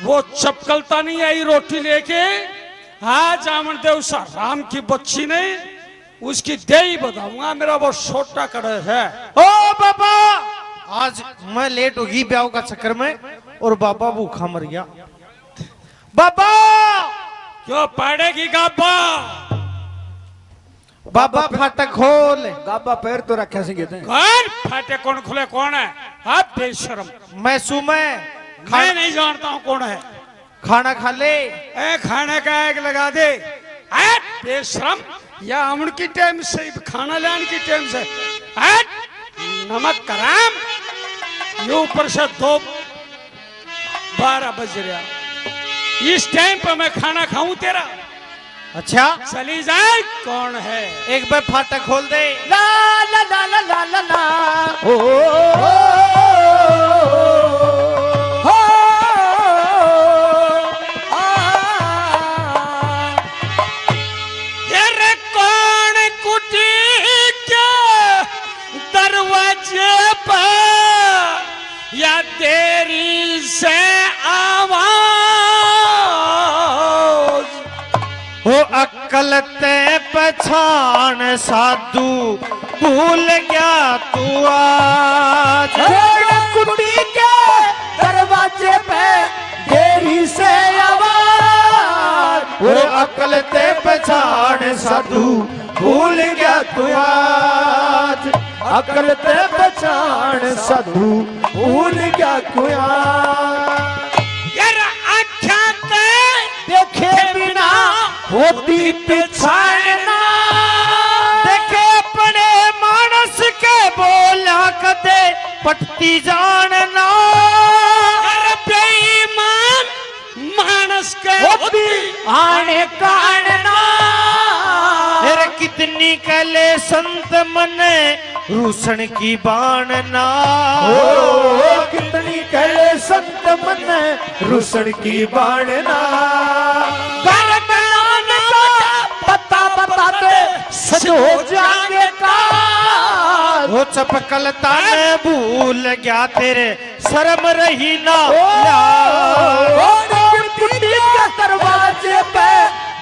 वो चपकलता नहीं आई रोटी लेके। आज आमन देव सा राम की बच्ची ने उसकी दे ही बताऊंगा। मेरा वो छोटा कड़े है। ओ बाबा, आज मैं लेट होगी ब्याह का चक्कर में और बाबा भूखा मर गया। बाबा क्यों पड़ेगी गाबा? बाबा फाटक खोल। गाबा पैर तो रखे से कहते हैं। कौन फाटे कौन खुले कौन है? आप बेशरम। मैं सुमे मैं नहीं जानता हूँ कौन है। खाना खा ले। ए खाने का एक लगा दे। बेशरम या अमन की टाइम से खाना लाने की टाइम से नमक कराम ये ऊपर से 12 बज रहा। इस टाइम पर मैं खाना खाऊं तेरा? अच्छा चली जाए। कौन है? एक बार फाटक खोल दे। ला ला ला ला ला ला ला ओ तेरे कौन कुटी के दरवाजे पर या देरी से आवाज हो अक्कल ते पछाण साधु भूल गया तू आज। कुटी के दरवाजे पे देरी से आवाज। हो अक्कल ते पछाण साधु भूल गया तू आज। अकल ते पहचान साधु भूल गया तू आज। तेरा आँखा ते देखे बिना होती पिछाड़ना। देखे अपने मानस के बोला कदे पटती जानना। तेरा बेईमान मानस के होती आने कानना। फिर कितनी कले संत मने रूसन की बाणना। ओ कितनी कहले संत मन रुसन की बाणना। पता बताते सच हो जाएंगे का। वो चपकलता में भूल गया तेरे शर्म रही ना। कुटी के दरवाजे पे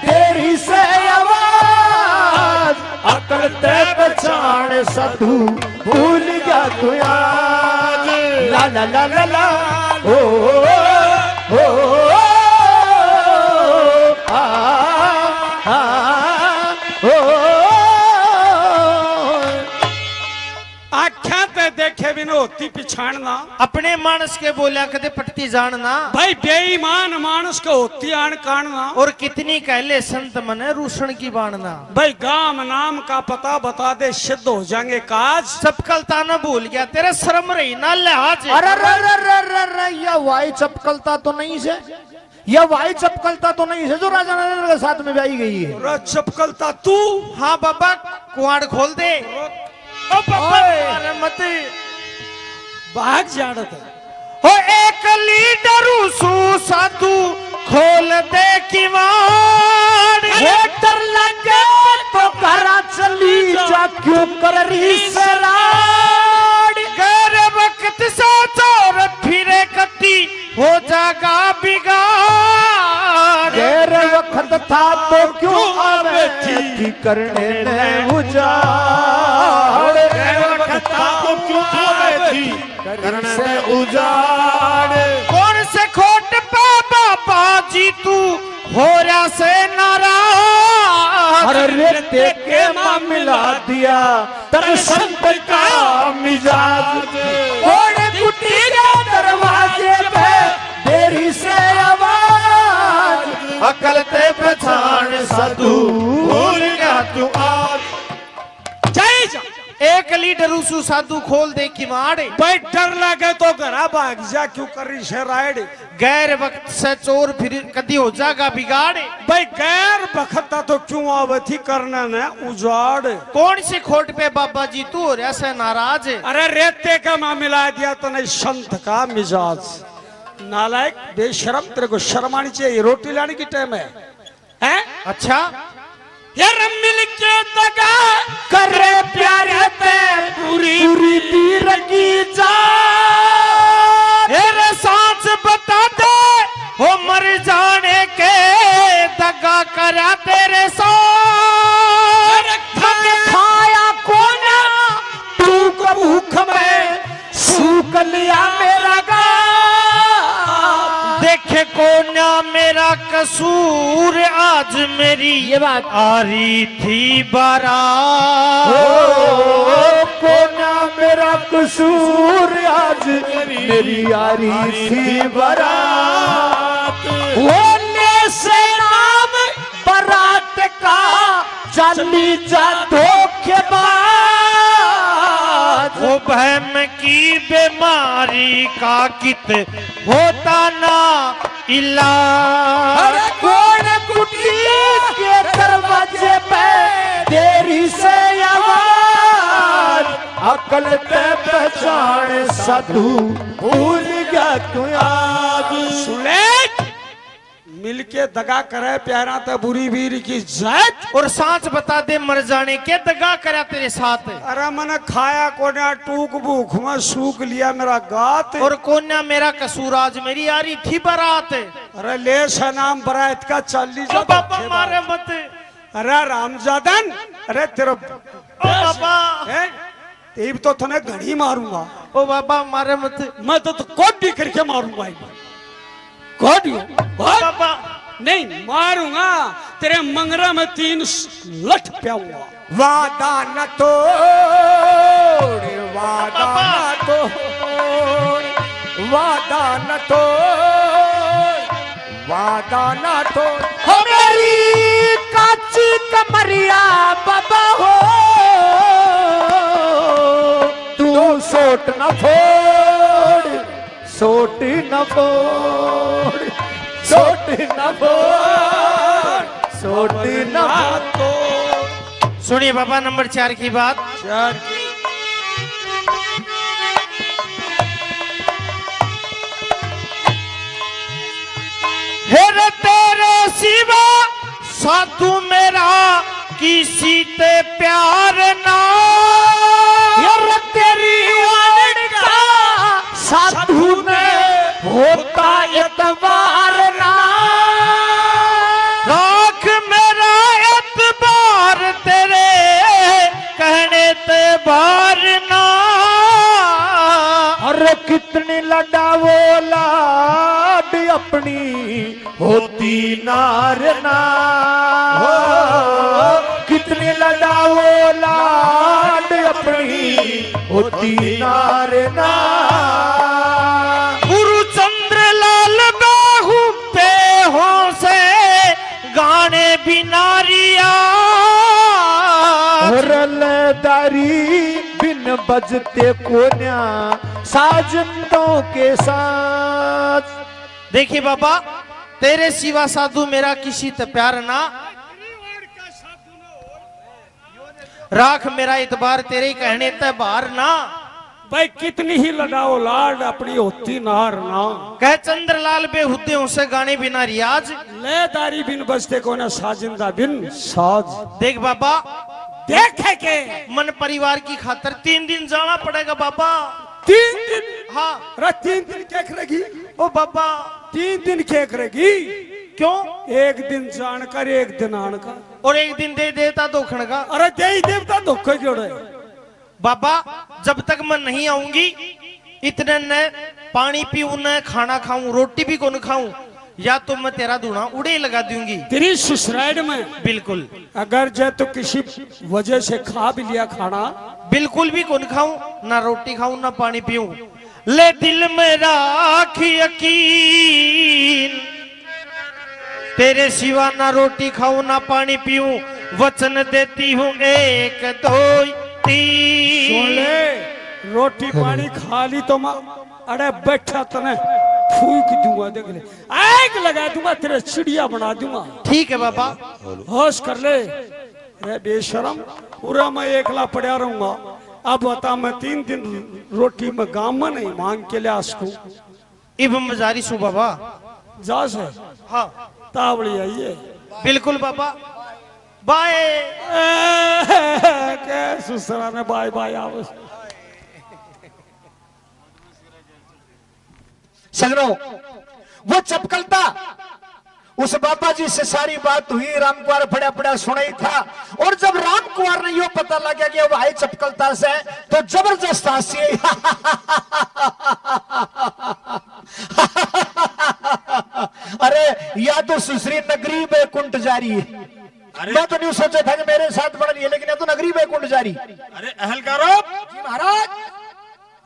देरी से आवाज। अकल ते पहचान साधु भूल गया तू आज। ला ला ला ला ला ओ आ आँखा ते देखे बिना होती पिछाड़ना। अपने मानस के बोला कदे पटती जानना। भाई बेईमान मानस को होती आन कानना। और कितनी कहले संत मने रूसन की बाणना। भाई गाम नाम का पता बता दे सिद्ध हो जाएंगे काज। चपकलता न भूल गया तेरे शर्म रही ना लिहाज। अरे यह वाई चपकलता तो नहीं से। यह वाई चपकलता तो नहीं से जो राजा नरेंद्र के साथ में ब्याई गई है। और चपकलता तू। हाँ बाबा कुआड़ खोल दे। ओ बाबा अरे मत भाग जाना था। हो एक लीडर सु साधु खोल दे किवाड़। डर लगे तो करा चली जा क्यों कर रही सराड़। गैर वक्त से चोर फिरे कती हो जागा बिगाड़। गैर वक्त था तो क्यों आवे थी करने ने उजाड़। गैर वक्त था तो क्यों आवे थी करने ने उजाड़। कौन से खोट पे बाबा जी तू हो रहा से नाराज। अरे रेते के मां मिला दिया तर संत का मिजाज। और कुटी के दरवाजे पे देरी से आवाज। अकल ते पहचान साधु भूल गया तू आज। जय जा। एक लीडर उसु साधु खोल दे किवाड़। भाई डर लगे तो घरा भाग जा क्यों कर रही है राइड। गैर वक्त से चोर फिर कदी हो जागा बिगाड़। भाई गैर बखता तो क्यों आवती करना ने उजाड़। कौन सी खोट पे बाबा जी तू हो रहा से नाराज। अरे रेते का मां मिला दिया तो नहीं संत का मिजाज। नालायक बेशरम तेरे को शर्म आनी चाहिए। रोटी लाने की टाइम है हैं? अच्छा यार मिल के दगा करे प्यारे ते पूरी पूरी पीर की जान। सांस बता दे हो देखे कोन्या मेरा कसूर आज मेरी ये बात आ रही थी बारात। कोना मेरा कसूर आज मेरी आ रही थी बारात। होने से नाम बारात का चली जा धोखेबाज। वो बहम की बीमारी का कित होता ना इलाज। कौन कुटी के दरवाजे पे देरी से आवाज। अकल ते पहचान साधु भूल गया तू आज। सुने मिलके दगा करे प्यारा तो बुरी वीर की जात। और सांच बता दे मर जाने के दगा करा तेरे साथ। अरे मैंने खाया कोना टूक भूख में सूख लिया मेरा गात। और कोन्या मेरा कसूर आज मेरी आ रही थी बारात। अरे ले नाम बरात का चाली ओ जा बाबा मारे मत। अरे रामजादन अरे तेरा ओ बाबा तेब तो थने घड़ी मारूंगा। ओ बाबा मारे मत। मैं तो कोट भी करके मारूंगा। कोट बाबा नहीं मारूंगा तेरे मंगरा में 3 लठ प्याऊंगा। वादा न तोड़ वादा न तोड़ वादा न तोड़ वादा न तोड़। हो मेरी काची कमरिया बाबा हो तू सोट न फोड़ सोट न फोड़ सोट न फोड़ सोट न फोड़। सुनिए बाबा नंबर 4 की बात। हेरे तेरे सिवा साधु मेरा किसी ते प्यार ना। यार तेरी वाणी का साधु में होता एतबार ना। राख मेरा एतबार तेरे कहने ते बार ना। अरे कितनी लड़ावो लाड अपनी होती नार ना। कितनी लड़ावो लाड अपनी होती नार ना। गुरु चंद्रलाल बाहु पे हो से गाने बिनारिया। रलदारी बिन बजते कोन्या साजनों के साथ। देखिए बाबा तेरे सिवा साधु मेरा किसी ते प्यार ना। राख मेरा इतबार तेरे कहने ते बार ना। भाई कितनी ही लड़ाओ लाड अपनी होती नार ना। कह चंद्रलाल बेहुदे उनसे गाने बिना रियाज। लेदारी बिन बजते को ना साजिंदा बिन साज। देख बाबा देखे के मन परिवार की खातर 3 दिन जाना पड़ेगा बाबा। 3 दिन हाँ अरे 3 दिन क्या करेगी? ओ बाबा 3 दिन क्या करेगी? क्यों? 1 दिन जानकर 1 दिन आनकर और 1 दिन दे देता दोखण का। अरे दे देवता धोखे जोड़े। बाबा जब तक मैं नहीं आऊंगी इतने न पानी पीऊं न खाना खाऊं रोटी भी कौन खाऊं या तो मैं तेरा धुना उड़े लगा दूंगी। तेरी ससुराल में बिल्कुल अगर जे तो किसी वजह से खा भी लिया खाना बिल्कुल भी कौन खाऊं ना रोटी खाऊं ना पानी पीऊं। ले दिल में राख यकीन तेरे सिवा ना रोटी खाऊं ना पानी पीऊं। वचन देती हूँ 1 2 3। सुन ले रोटी पानी खा ली तो मैं अरे बैठा तने फूक दूंगा देख ले आग लगा दूंगा तेरे चिड़िया बना दूंगा। ठीक है बाबा होश कर ले। अरे बेशरम पूरा मैं एकला पड़ा रहूंगा। अब बता मैं 3 दिन रोटी में गांव में नहीं मांग के ले आसकू। इब मजारी सु बाबा जा से हाँ तावड़ी आइए बिल्कुल बाबा बाय। क्या ससुरा ने बाय बाय आवस सगरो वो चपकलता उस बाबा जी से सारी बात हुई। रामकुमार पड़ा पड़ा सुना ही था। और जब रामकुमार ने यो पता लगा कि वो भाई चपकलता से तो जबरदस्त हंसी या तो सुश्री नगरी बैकुंठ जारी है। मैं तो नहीं सोचा था कि मेरे साथ बढ़ रही है, लेकिन या तो नगरी बैकुंठ जारी। अरे अहलकारों, जी महाराज।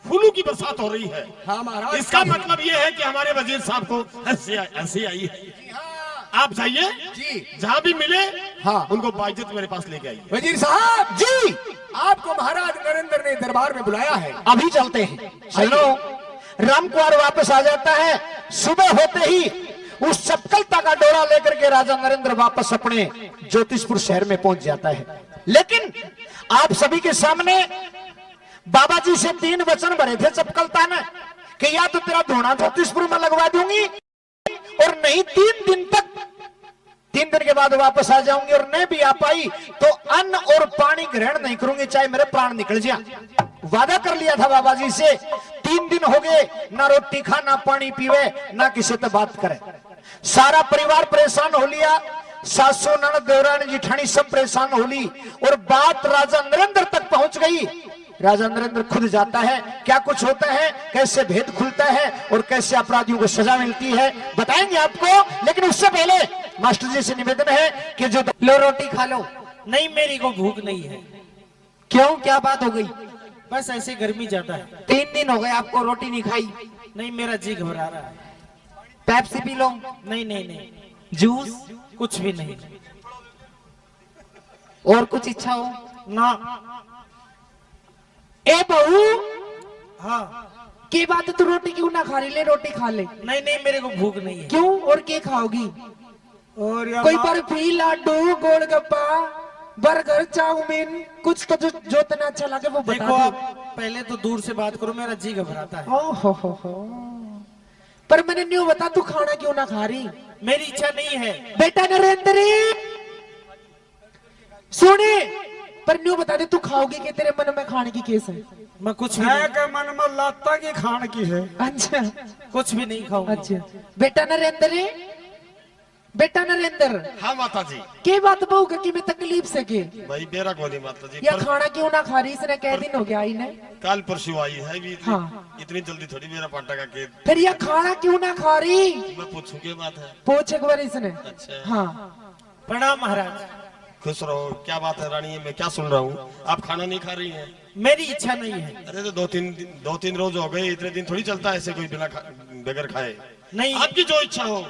फूलों की बरसात हो रही है। हाँ महाराज। इसका मतलब ये है कि हमारे वजीर साहब को हंसी आई है। आप जाइए जी, जहाँ भी मिले हाँ उनको बाइज्जत मेरे पास लेके आइए। वजीर साहब जी, आपको महाराज नरेंद्र ने दरबार में बुलाया है, अभी चलते हैं। चलो। राम कुंवर वापस आ जाता है। सुबह होते ही उस चपकलता का डोरा लेकर के राजा नरेंद्र वापस अपने ज्योतिषपुर शहर में पहुंच जाता है। लेकिन आप सभी के सामने बाबा जी से 3 वचन भरे थे चपकलता ने कि या तो तेरा धोना ज्योतिषपुर में लगवा दूंगी, और नहीं 3 दिन तक, 3 दिन के बाद वापस आ जाऊंगी, और नहीं भी आ पाई तो अन्न और पानी ग्रहण नहीं करूंगी, चाहे मेरे प्राण निकल जाए। वादा कर लिया था बाबा जी से। 3 दिन हो गए, ना रोटी खा, ना पानी पीवे, ना किसी से बात करे। सारा परिवार परेशान हो लिया। सासू ननद देवरानी जिठानी सब परेशान हो ली, और बात राजा नरेंद्र तक पहुंच गई। राजा नरेंद्र खुद जाता है, क्या कुछ होता है, कैसे भेद खुलता है और कैसे अपराधियों को सजा मिलती है, बताएंगे आपको। लेकिन उससे पहले मास्टर जी से निवेदन है कि जो लो रोटी खा लो। नहीं, मेरी को भूख नहीं है। क्यों, क्या बात हो गई? बस ऐसे गर्मी ज्यादा है। 3 दिन हो गए आपको रोटी नहीं खाई। नहीं, मेरा जी घबरा रहा है। Pepsi P low. नहीं नहीं नहीं, जूस, कुछ भी नहीं। और कुछ इच्छा हो ना। ए बहू, हाँ। की बात है, तू रोटी क्यों ना खा रही? ले रोटी खा ले। नहीं नहीं, मेरे को भूख नहीं है। क्यों, और क्या खाओगी? और यार कोई बर्फी, लाडू, गोलगप्पा, बर्गर, चाउमीन, कुछ तो जो तना अच्छा लगे वो बता देखो, दो। आप पहले तो दूर से बात करो, मेरा जी घबराता है। हो। पर मैंने न्यू बता, तू खाना क्यों ना खा रही? मेरी इच्छा नहीं है। बेटा नरेंद्र सुने, पर न्यू बता दे, तू खाओगी कि तेरे मन में खाने की केस है? मैं कुछ भी है नहीं, के मन में लाता की खान की है। अच्छा कुछ भी नहीं खाऊंगा। अच्छा। बेटा नरेंद्र, बेटा नरेंद्र, हाँ माता जी। के बात बहू की मैं तकलीफ से के भाई मेरा कोनी माता जी, या खाना क्यों ना खा रही? इसने कै दिन हो गया आई ने? कल परसों आई है भी। हाँ। इतनी जल्दी थोड़ी मेरा पाटा का केक। फिर यह खाना क्यों ना खा रही? मैं पूछूं क्या बात है? पूछ एक बार इसने। अच्छा। हाँ। प्रणाम महाराज। खुश रहो। क्या बात है रानी, मैं क्या सुन रहा हूँ? आप खाना नहीं खा रही हैं? मेरी इच्छा नहीं है। अरे तो 2-3 रोज हो गए, इतने दिन थोड़ी चलता है ऐसे कोई बगैर खाए। नहीं, आपकी जो इच्छा हो,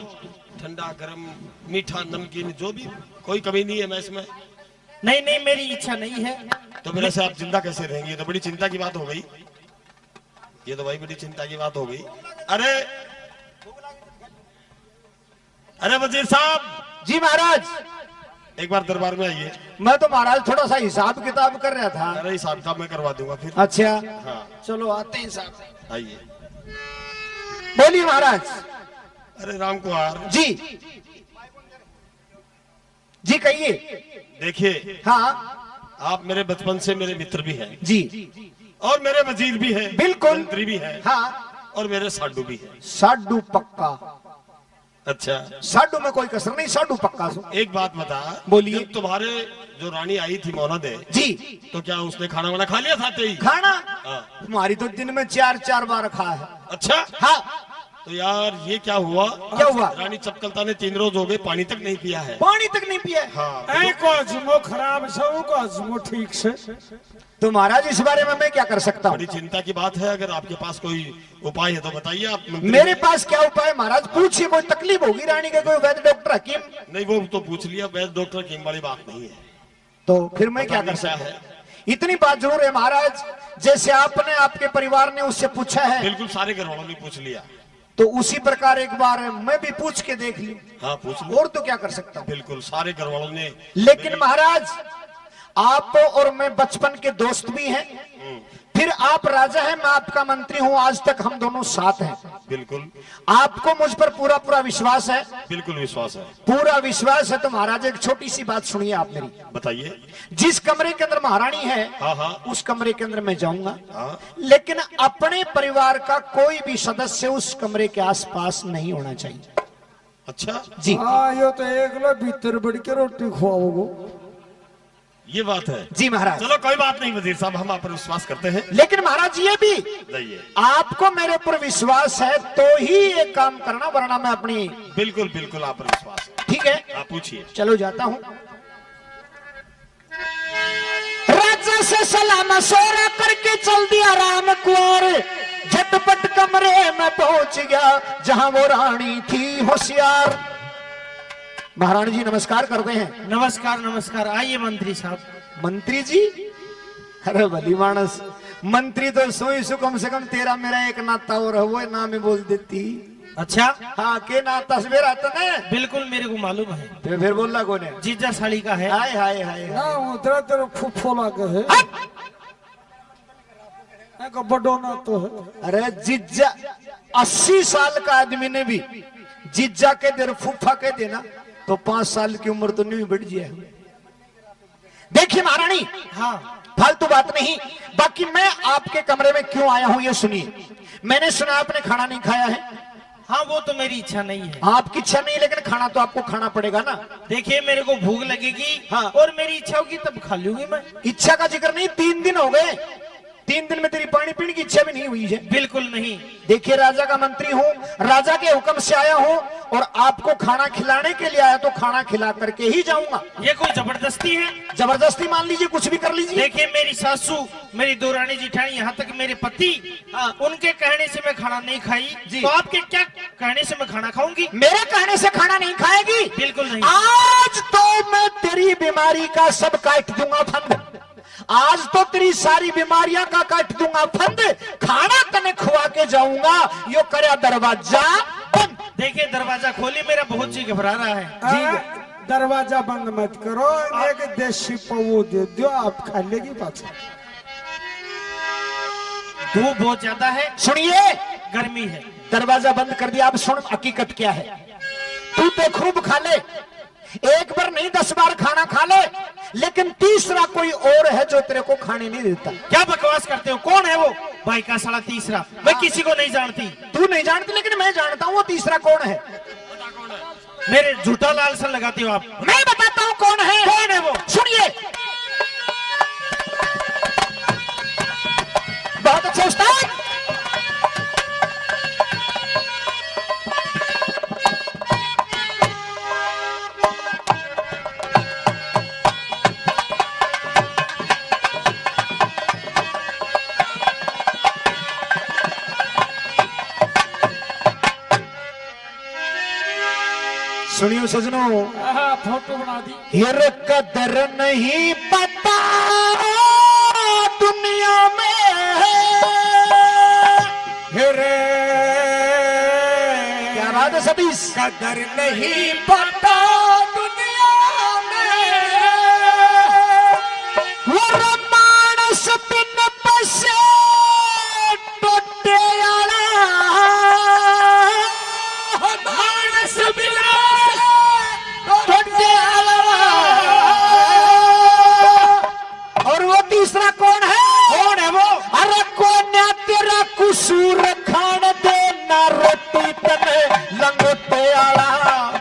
ठंडा गरम मीठा नमकीन जो भी, कोई कमी नहीं है मैं इसमें। नहीं नहीं, मेरी इच्छा नहीं है। तो मेरे से आप जिंदा कैसे रहेंगे? ये तो बड़ी चिंता की बात हो गई। ये तो भाई बड़ी चिंता की बात हो गई। अरे वजीर साहब जी महाराज। एक बार दरबार में आइए। मैं तो महाराज थोड़ा सा हिसाब किताब कर रहा था। अरे हिसाब किताब मैं करवा दूंगा फिर। अच्छा हाँ चलो आते हैं साहब। आइए। बोलिए महाराज। अरे राम कुमार जी जी कहिए। देखिए, हाँ आप मेरे बचपन से मेरे मित्र भी हैं जी, और मेरे वजीर भी हैं, बिल्कुल। मंत्री भी हैं, हाँ। और मेरे साडू भी हैं। साडू पक्का? अच्छा, साडू में कोई कसर नहीं, साडू पक्का। एक बात बता। बोलिए। जब तुम्हारे जो रानी आई थी मोना दे जी, तो क्या उसने खाना वाना खा लिया था? ही खाना हाँ। हमारी तो दिन में 4-4 बार खा है। अच्छा, हाँ। तो यार ये क्या हुआ? क्या हुआ? रानी चपकलता ने 3 रोज हो गए पानी तक नहीं पिया है। पानी तक नहीं पिया? हाँ। ऐ को अजमो खराब से, को अजमो ठीक से। तो महाराज इस बारे में मैं क्या कर सकता हूँ? बड़ी चिंता की बात है। अगर आपके पास कोई उपाय है तो बताइए। आप मंत्री- मेरे पास क्या उपाय है महाराज? पूछिए, कोई तकलीफ होगी रानी के, कोई वैद्य डॉक्टर हकीम? नहीं, वो तो पूछ लिया, वैद्य डॉक्टर की वाली बात नहीं है। तो फिर मैं क्या कर सकता हूँ? इतनी बात जरूर है महाराज, जैसे आपने आपके परिवार ने उससे पूछा है, बिल्कुल सारे घर वालों ने पूछ लिया। तो उसी प्रकार एक बार मैं भी पूछ के देख ली। हाँ पूछ लो। और तो क्या कर सकता हूँ? बिल्कुल सारे घर वालों ने। लेकिन महाराज आप और मैं बचपन के दोस्त भी हैं, फिर आप राजा हैं, मैं आपका मंत्री हूं, आज तक हम दोनों साथ हैं। बिल्कुल आपको मुझ पर पूरा पूरा विश्वास है? बिल्कुल विश्वास है। पूरा विश्वास है। तो महाराज एक छोटी सी बात सुनिए आप मेरी। बताइए। जिस कमरे के अंदर महारानी है, हाँ हाँ उस कमरे के अंदर मैं जाऊंगा, हाँ। लेकिन अपने परिवार का कोई भी सदस्य उस कमरे के आसपास नहीं होना चाहिए। अच्छा, जी हाँ, यो तो एक लो भीतर बढ़ के रोटी खुआओगो। ये बात है। जी महाराज। चलो कोई बात नहीं वजीर साहब, हम आप पर विश्वास करते हैं। लेकिन महाराज ये भी जाइए। आपको मेरे ऊपर विश्वास है तो ही ये काम करना, वरना मैं अपनी। बिल्कुल बिल्कुल आप पर विश्वास है। ठीक है, आप पूछिए। चलो जाता हूं। राजा से सलाम मशोरा करके चल दिया राम कुंवर, झटपट कमरे में पहुंच गया जहां वो रानी थी होशियार। महारानी जी नमस्कार करते हैं। नमस्कार नमस्कार, आइए मंत्री साहब। मंत्री जी, अरे भली मानस, मंत्री तो सोई सु कम से कम तेरा मेरा एक नाता और है, वो नाम ही बोल देती। अच्छा, हाँ के नाता तस्वीर आता ना। बिल्कुल मेरे को मालूम है। तो फिर बोलना कौन है? जीजा साड़ी का है। हाय हाय हाय ना उधर तेरे फुफो लागे है एक बड़ो ना तो है। अरे जिज्जा 80 साल का आदमी ने भी जिज्जा के दे फूफा के देना तो 5 साल की उम्र तो नहीं बढ़ जाए। देखिए महारानी, हाँ फालतू बात नहीं, बाकी मैं आपके कमरे में क्यों आया हूं ये सुनिए। मैंने सुना आपने खाना नहीं खाया है। हाँ, वो तो मेरी इच्छा नहीं है। आपकी इच्छा नहीं, लेकिन खाना तो आपको खाना पड़ेगा ना। देखिए मेरे को भूख लगेगी, हाँ। और मेरी इच्छा होगी तब खा लूंगी मैं। इच्छा का जिक्र नहीं, 3 दिन हो गए, 3 दिन में तेरी पानी पीने की इच्छा भी नहीं हुई है। बिल्कुल नहीं। देखिए राजा का मंत्री हूँ, राजा के हुक्म से आया हूँ और आपको खाना खिलाने के लिए आया, तो खाना खिला करके ही जाऊंगा। ये कोई जबरदस्ती है? जबरदस्ती मान लीजिए, कुछ भी कर लीजिए। देखिए मेरी सासू, मेरी दो रानी जिठानी, यहाँ तक मेरे पति, उनके कहने से मैं खाना नहीं खाई, तो आपके क्या कहने से मैं खाना खाऊंगी? मेरे कहने से खाना नहीं खाएगी? बिल्कुल नहीं। आज तो मैं तेरी बीमारी का सब काट दूंगा फंद, आज तो तेरी सारी बीमारियां का काट दूंगा फंद, खाना तने खुआ के जाऊंगा। यो करे दरवाजा बंद। देखिए दरवाजा खोली, मेरा बहुत जी घबरा रहा है। जी दरवाजा बंद मत करो, एक देसी पवो दे दो, आप खा लेगी पाछा। धूप बहुत ज्यादा है, सुनिए, गर्मी है। दरवाजा बंद कर दिया। अब सुन हकीकत क्या है। तू तो खूब खा ले, एक बार नहीं 10 बार खाना खा ले, लेकिन तीसरा कोई और है जो तेरे को खाने नहीं देता। क्या बकवास करते हो? कौन है वो? भाई का साला तीसरा, मैं किसी को नहीं जानती। तू नहीं जानती, लेकिन मैं जानता हूँ वो तीसरा कौन है। मेरे झूठा लाल सा लगाते हो आप। मैं बताता हूँ कौन है। कौन है वो? सुनिए, बहुत अच्छा उस्ताद। सुनियो सजनों, फोटो बना दी। हिर कदर नहीं पता दुनिया में हेरे क्या बात है सतीश। कदर नहीं पता दुनिया में, वो मानस बिन बसे टोटे आला, मानस बिना टोटे आला। और वो तीसरा कौन है? कौन है वो? अरे कोन्या तेरा कसूर खान दे ना रोटी तने लंगोटे आला।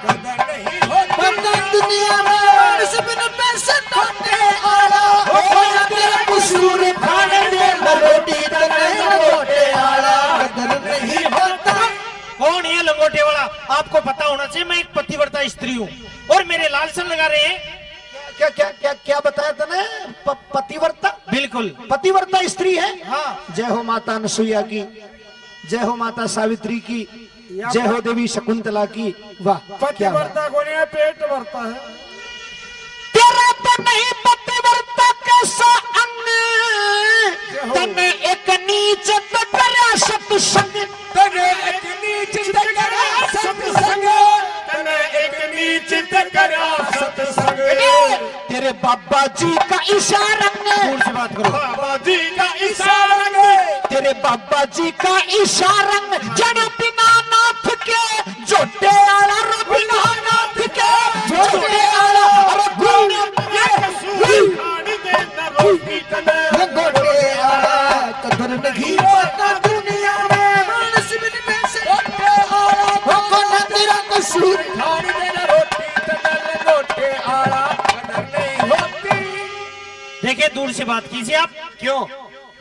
कदर नहीं होता दुनिया में मानस बिन पैसे टोटे आला, कोन्या तेरा कसूर खान दे ना रोटी तने लंगोटे आला। कदर नहीं होता। कौन है लंगोटे वाला? आपको पता होना चाहिए, मैं एक पतिव्रता स्त्री हूँ, और मेरे लालसन लगा रहे हैं। क्या क्या क्या क्या बताया तने? पतिव्रता? बिल्कुल। पतिव्रता स्त्री है। हाँ। जय हो माता अनसुईया की, जय हो माता सावित्री की, जय हो देवी शकुंतला की। वाह पति क्या बात। भरता को नहीं, पेट भरता है। तेरा तो नहीं पतिव्रता कैसा अंग, तने एक नीच तकरा सत्संग, तने एक नीच तकरा सत्संग, तने एक नीच तकरा सत्संग। तेरे बाबा जी का इशारा, दूर से बात करो। बाबा जी का इशारा, तेरे बाबा जी का इशारा, जड़ बिना नाथ के जोटे आला, रो बिना नाथ के जोटे आला। अरे गुण खाने दे ना रोटी तने गोटे आला, कदर नहीं होता दुनिया में मानस बिन पैसे गोटे आला। कौन तेरा कसूर खाने दे ना रोटी तने लंगोटे आला। कदर नहीं होती। से बात कीजिए आप। क्यों?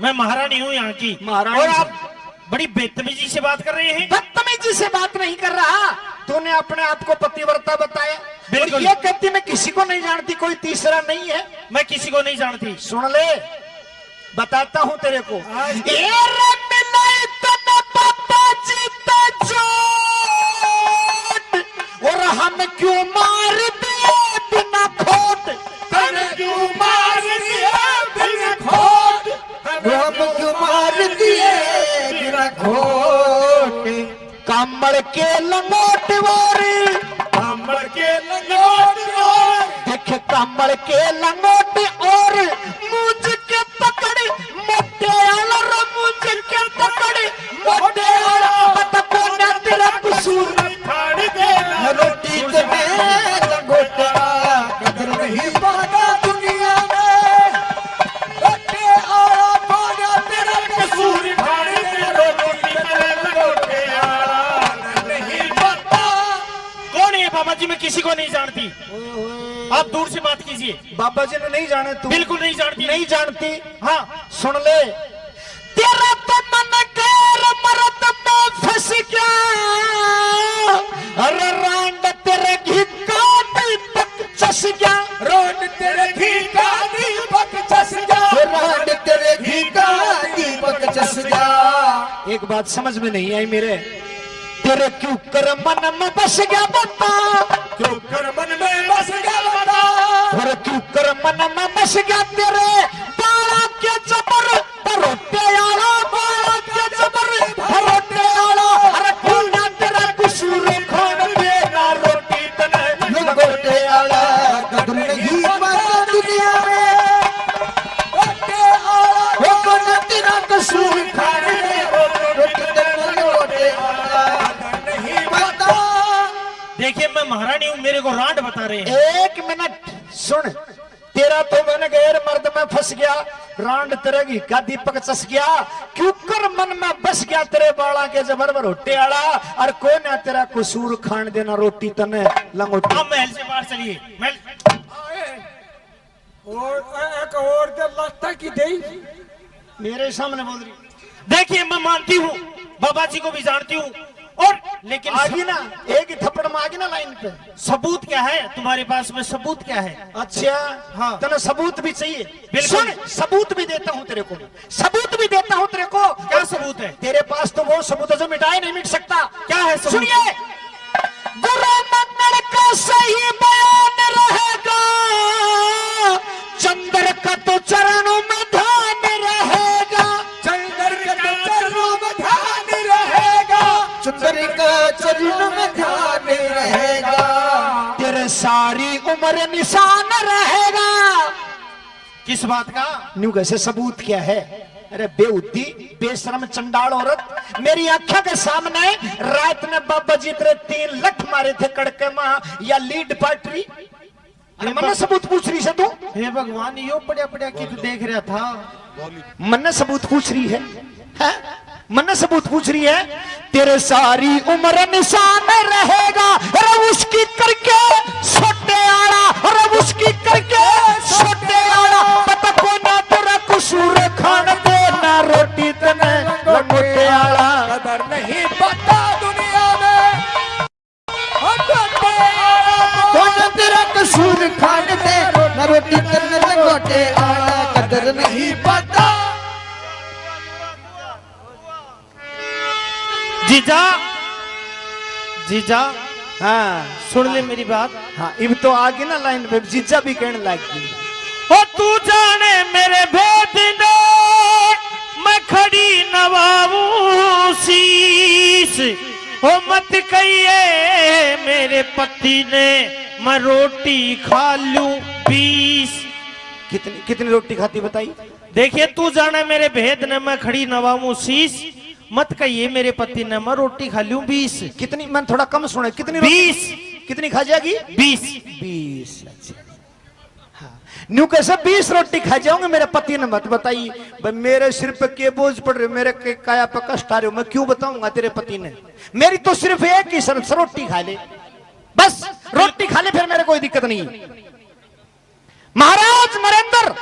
मैं महारानी हूँ यहाँ की, महारानी और से- आप बड़ी बेतमीजी से बात कर रहे हैं। बदतमीजी से बात नहीं कर रहा, तूने अपने आप को पतिव्रता बताया और बिल्कुल। ये कहती मैं किसी को नहीं जानती, कोई तीसरा नहीं है। मैं किसी को नहीं जानती। सुन ले, बताता हूं तेरे को। ये रे मिलाई तने पापा जी तो चोट, और हम क्यों मार दिए बिना खोट, तने क्यों मार दिए बिना खोट, हम क्यों मार दिए बिना खोट, कमर के लंगोट वारी, कमर के लंगोट और देख कमर के लंगोट और मुझ के पकड़ मोटे आला रो, मुझ के पकड़ मोटे आला, पता को ना तेरा कसूर खाड़ दे रोटी ते में लंगोटा, कदर नहीं पागा दुनिया में, मोटे आला पागा तेरा कसूर खाड़ दे रोटी ते में लंगोटे आला, नहीं पता। कौन है बाबा जी? मैं किसी को नहीं जानती, आप दूर से बात कीजिए। बाबा जी ने नहीं जाने तू? बिल्कुल नहीं जानती। नहीं जानती? हाँ, सुन ले, तेरा तो मन गैर मरद में फंस गया, अरे रांड तेरे घी का दीपक चस गया, रांड तेरे घी का दीपक चस गया, रांड तेरे घी का दीपक चस गया। एक बात समझ में नहीं आई मेरे, तेरे क्यों कर मन में बस गया बता, क्यों कर मन में बस गया बता, और क्यों कर मन में बस गया तेरे बाला के जबर भरोटे आला, बाला के जबर भरोटे आला, अरे क्यों ना तेरा कसूर खान देना रोटी तने लंगोटे आला, कदर नहीं पाता दुनिया में, रोटे आला वो ना तेरा कसूर खान दे रोटी तने लंगोटे आला, नहीं पाता। देखिए मैं महारानी हूँ, मेरे को रांड बता रहे हैं। एक मिनट सुन, तेरा तो मन गैर मर्द में फंस गया, रांड तेरे घी का दीपक चस गया, क्यों कर मन में बस गया तेरे बाला के जबर रोटे आला, और कोई ना तेरा कसूर खान देना रोटी तने लंगोटी। आप महल से बाहर चलिए। महल और एक और दे लगता की दे मेरे सामने बोल रही देखिए मैं मानती हूँ, बाबा जी को भी जानती हूँ, और लेकिन आगी ना, एक ही थप्पड़ में आगी ना लाइन पे। सबूत क्या है तुम्हारे पास में? सबूत क्या है? अच्छा हाँ। तेरा सबूत भी चाहिए? बिल्कुल। सुन, सबूत भी देता हूँ तेरे को, सबूत भी देता हूँ तेरे को। क्या सबूत है? तेरे पास तो वो सबूत है जो मिटाए नहीं मिट सकता। क्या है सबूत? सुनिए, गुरु मंगल का सही बयान रहेगा, चंद्र का तो चरणों में ध्यान रहेगा, चंद्र का तो चरणों में ध्यान रहेगा, चंद्र का चरणों में ध्यान रहेगा, तेरे सारी उम्र निशान रहेगा। किस बात का? न्यू कैसे सबूत क्या है? अरे बेउद्दी बेशरम चंडाल औरत, मेरी आंखों के सामने रात में बाबा जी तेरे 3 लठ मारे थे कड़के मां या लीड पार्टी। अरे मन सबूत पूछ रही है तू? हे भगवान, यो पड़ा पड़ा की तो देख रहा था। मन सबूत पूछ रही है, मन सबूत पूछ रही है, तेरे सारी उम्र निशान रहेगा, अरे उसकी करके छोटे आड़ा, अरे उसकी करके छोटे आड़ा, पता को ना तेरा कसूर खान देना रोटी तने लंगोटे आड़ा, कदर नहीं पता दुनिया में, को ना तेरा कसूर खान दे ना रोटी तने लंगोटे आड़ा, कदर नहीं पता। जीजा, जीजा, हाँ सुन ले मेरी बात। हाँ, इब तो आगे ना लाइन पे जीजा भी कहने लग गई। ओ तू जाने मेरे भेद ने, मैं खड़ी नवाऊं शीश, ओ मत कहिए मेरे पति ने, मैं रोटी खा लूं 20। कितनी कितनी रोटी खाती बताई? देखिए तू जाने मेरे भेद ने, मैं खड़ी नवाऊं शीश, मत कहिए मेरे पति ने, मैं रोटी खा लूं 20। कितनी? मैं थोड़ा कम सुना, कितनी? 20। कितनी खा जाएगी? 20। 20। अच्छा, हाँ, न्यू कैसे 20 रोटी खा जाऊंगे मेरे पति ने? मत बताइए भाई, मेरे सिर पे के बोझ पड़ रहे, मेरे के काया पे कष्ट आ रहे हो, मैं क्यों बताऊंगा तेरे पति ने? मेरी तो सिर्फ एक ही शर्त, रोटी खा ले, बस रोटी खा ले, फिर मेरे कोई दिक्कत नहीं। महाराज नरेंद्र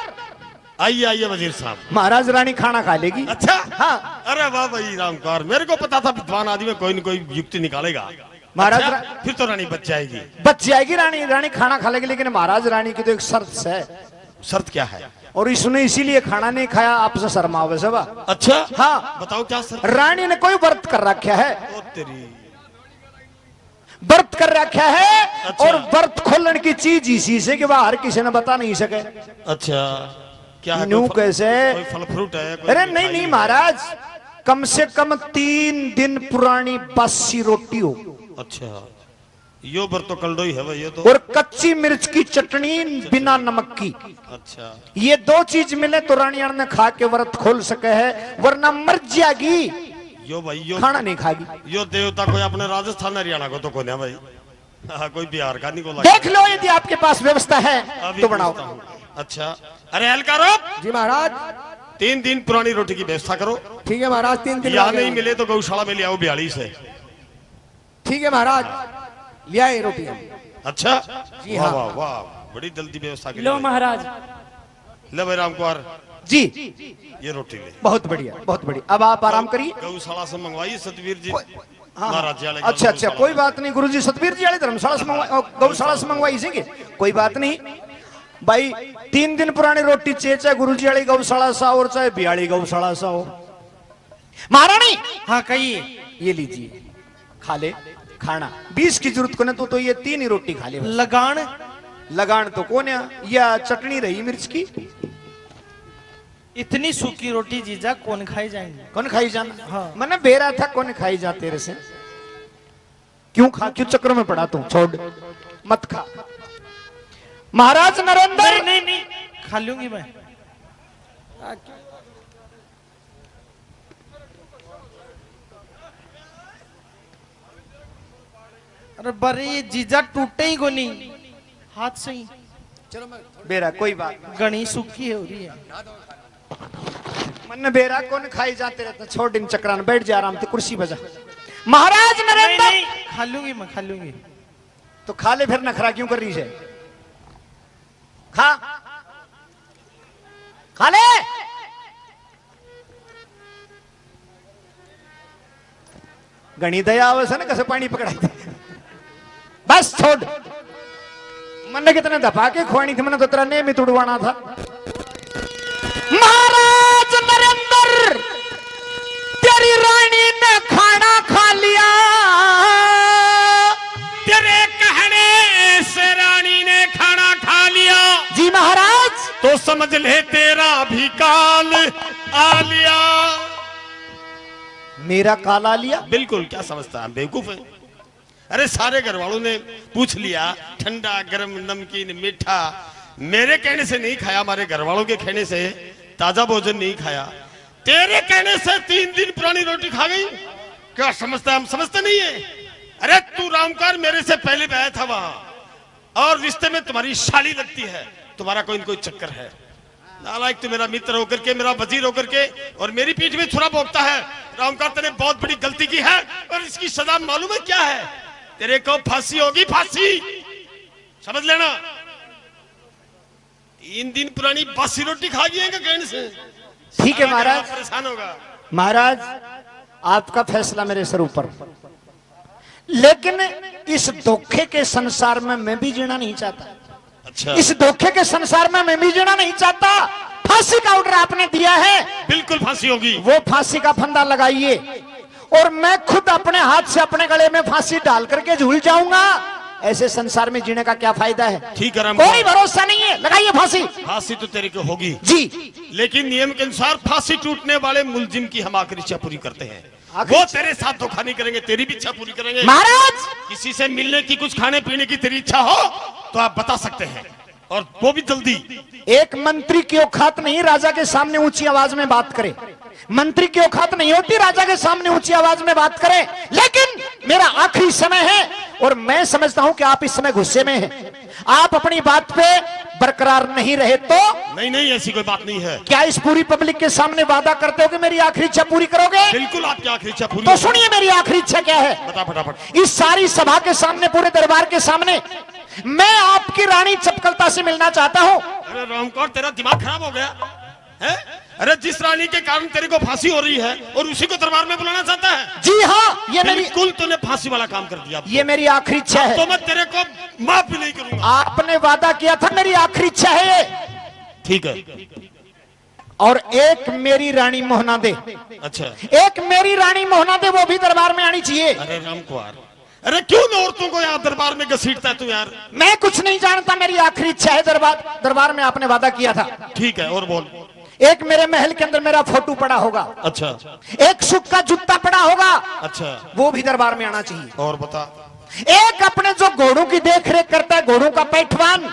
आइए आइए वजीर साहब। महाराज रानी खाना खा लेगी। अच्छा हाँ। अरे वाह भाई रामकार, मेरे को पता था विद्वान आदमी कोई न कोई युक्ति निकालेगा। महाराज अच्छा, फिर तो रानी बच जाएगी। बच जाएगी रानी, रानी खाना खा लेगी, लेकिन महाराज रानी की तो एक शर्त है। शर्त क्या है? और इसने इसीलिए खाना नहीं खाया, आपसे शर्मावे सबा। अच्छा हाँ, बताओ क्या शर्त? रानी ने कोई व्रत कर रखा है, ओ तेरी, व्रत कर रखा है। अच्छा। और व्रत खोलने की चीज इसी से कि बाहर किसी ने बता नहीं सके। अच्छा क्या है? न्यू कैसे? कोई फल फ्रूट है? कोई अरे मिठाई नहीं नहीं है? महाराज, कम से कम 3 दिन पुरानी बासी रोटी हो। अच्छा यो बर तो कल्डो ही है भाई ये तो। और कच्ची मिर्च की चटनी बिना नमक की। अच्छा ये 2 चीज मिले तो रानी ने खा के व्रत खोल सके है, वरना मर जाएगी, यो भाई यो खाना नहीं खाएगी। यो देवता कोई अपने राजस्थान हरियाणा को तो कोने भाई, हाँ, कोई बिहार का नहीं को लगा। देख लो, यदि आपके पास व्यवस्था है अभी तो बनाओ। पूछता हूँ। अच्छा अरे हलकारो, जी महाराज। 3 दिन पुरानी रोटी की व्यवस्था करो। ठीक है महाराज, 3 दिन यहाँ नहीं मिले तो गौशाला में ले आओ 42 से। ठीक है महाराज, लिया ये रोटी हम। अच्छा जी वाह हाँ। वाह वाह, बड़ी जल्दी व्यवस्था की। लो महाराज। ले भाई राम कुमार जी ये रोटी ले। बहुत बढ़िया, बहुत बढ़िया। अब आप आराम करिए। गौशाला से मंगवाइए सतवीर जी। हाँ, महाराज वाले अच्छा अच्छा, गौशाला कोई से। बात नहीं गुरुजी, सतवीर जी वाले धर्मशाला से गौशाला से मंगवाई सीगे, कोई बात नहीं भाई। 3 दिन पुरानी रोटी चाहे गुरुजी वाली गौशाला सा और चाहे बियाली गौशाला सा हो। महारानी हाँ कहिए। ये लीजिए, खा ले खाना। 20 की जरूरत को ना तो ये 3 ही रोटी खा ले बस। लगान लगान तो कौन है, या चटनी रही मिर्च की, इतनी सूखी रोटी जीजा कौन खाई जाएंगे? कौन खाई जाना। हाँ। मैंने बेरा था कौन खाई जा तेरे से, क्यों चक्कर में पड़ा तू, छोड़ मत खा। महाराज नरेंद्र, नहीं नहीं नहीं, खा लूंगी मैं। अरे बरे ये जीजा टूटे ही को नहीं, हाथ से ही। बेरा कोई बात, गणी सूखी हो रही है। मन बेरा कौन खाई जाते रहता, छोड़ इन चक्रान, बैठ जा आराम से, कुर्सी बजा। महाराज नहीं नरेंद्र, नहीं, खा लूंगी मैं, खा लूंगी। तो खा ले, फिर नखरा क्यों कर रही है? खा खा ले। गणी दया आवस है ना, कैसे पानी पकड़ाई थी। बस छोड़, मन कितने दफा के खुआनी थी, मैंने तो तेरा नेम ही तुड़वाना था। महाराज नरेंद्र, तेरी रानी ने खाना खा लिया। तेरे कहने से रानी ने खाना खा लिया, जी महाराज। तो समझ ले तेरा भी काल आ लिया। मेरा काला लिया? बिल्कुल, क्या समझता है, बेवकूफ है। अरे सारे घर वालों ने पूछ लिया, ठंडा गर्म नमकीन मीठा, मेरे कहने से नहीं खाया, हमारे घर वालों के कहने से ताजा भोजन नहीं खाया, तेरे कहने से 3 दिन पुरानी रोटी खा गई। क्या समझता है, हम समझते नहीं है। अरे तू रामकार मेरे से पहले भी आया था वहां, और रिश्ते में तुम्हारी शाली लगती है, तुम्हारा कोई न कोई चक्कर है। नालायक, तू मेरा मित्र होकर के, मेरा वजीर होकर के, और मेरी पीठ में छुरा भोंकता है। रामकार तेने बहुत बड़ी गलती की है, और इसकी सजा मालूम है क्या है? तेरे को फांसी होगी, फांसी, समझ लेना। 3 दिन पुरानी बासी रोटी खा गई है कहने से। ठीक है सारा महाराज। घर परेशान होगा। महाराज आपका फैसला मेरे सर ऊपर, लेकिन इस धोखे के संसार में मैं भी जीना नहीं चाहता। अच्छा, इस धोखे के संसार में मैं भी जीना नहीं चाहता। फांसी का ऑर्डर आपने दिया है, बिल्कुल फांसी होगी। वो फांसी का फंदा लगाइए, और मैं खुद अपने हाथ से अपने गले में फांसी डाल करके झूल जाऊंगा। ऐसे संसार में जीने का क्या फायदा है? ठीक है कोई भरोसा नहीं है, लगाइए फांसी। फांसी तो तेरे को होगी जी, लेकिन नियम के अनुसार फांसी टूटने वाले मुलजिम की हम आखिरी इच्छा पूरी करते हैं। आखिरी वो तेरे साथ धोखा नहीं करेंगे, तेरी भी इच्छा पूरी करेंगे। महाराज किसी से मिलने की, कुछ खाने पीने की तेरी इच्छा हो तो आप बता सकते हैं, और वो भी जल्दी। एक मंत्री की औकात नहीं राजा के सामने ऊंची आवाज में बात करे। मंत्री की औकात नहीं होती राजा के सामने ऊंची आवाज में बात करे, लेकिन मेरा आखिरी समय है, और मैं समझता हूं कि आप इस समय गुस्से में हैं। आप अपनी बात पे बरकरार नहीं रहे तो? नहीं नहीं, ऐसी कोई बात नहीं है। क्या इस पूरी पब्लिक के सामने वादा करते हो कि मेरी आखिरी इच्छा पूरी करोगे? बिल्कुल, आपकी आखिरी इच्छा पूरी तो होगी। सुनिए मेरी आखिरी इच्छा क्या है। बता फटाफट। इस सारी सभा के सामने, पूरे दरबार के सामने, मैं आपकी रानी चपकलता से मिलना चाहता हूं। अरे रामकौर, तेरा दिमाग खराब हो गया। है? अरे जिस रानी के कारण तेरे को फांसी हो रही है और उसी को दरबार में बुलाना चाहता है। जी हाँ, ये मेरी बिल्कुल तूने फांसी वाला काम कर दिया। ये मेरी आखिरी इच्छा है। तो मैं तेरे को माफ भी नहीं करूंगा। आपने वादा किया था, मेरी आखिरी इच्छा है ये। ठीक है। और एक मेरी रानी मोहना दे। अच्छा, एक मेरी रानी मोहना दे, वो भी दरबार में आनी चाहिए। अरे राम कुमार, अरे क्यों न औरतों को यहाँ दरबार में घसीटता है तू यार? मैं कुछ नहीं जानता, मेरी आखिरी इच्छा है। दरबार में आपने वादा किया था। ठीक है, और बोल। एक मेरे महल के अंदर मेरा फोटो पड़ा होगा। अच्छा। एक सुख का जूता पड़ा होगा। अच्छा, वो भी दरबार में आना चाहिए। और बता। एक अपने जो घोड़ों की देख रेख करता है, घोड़ों का पैठवान,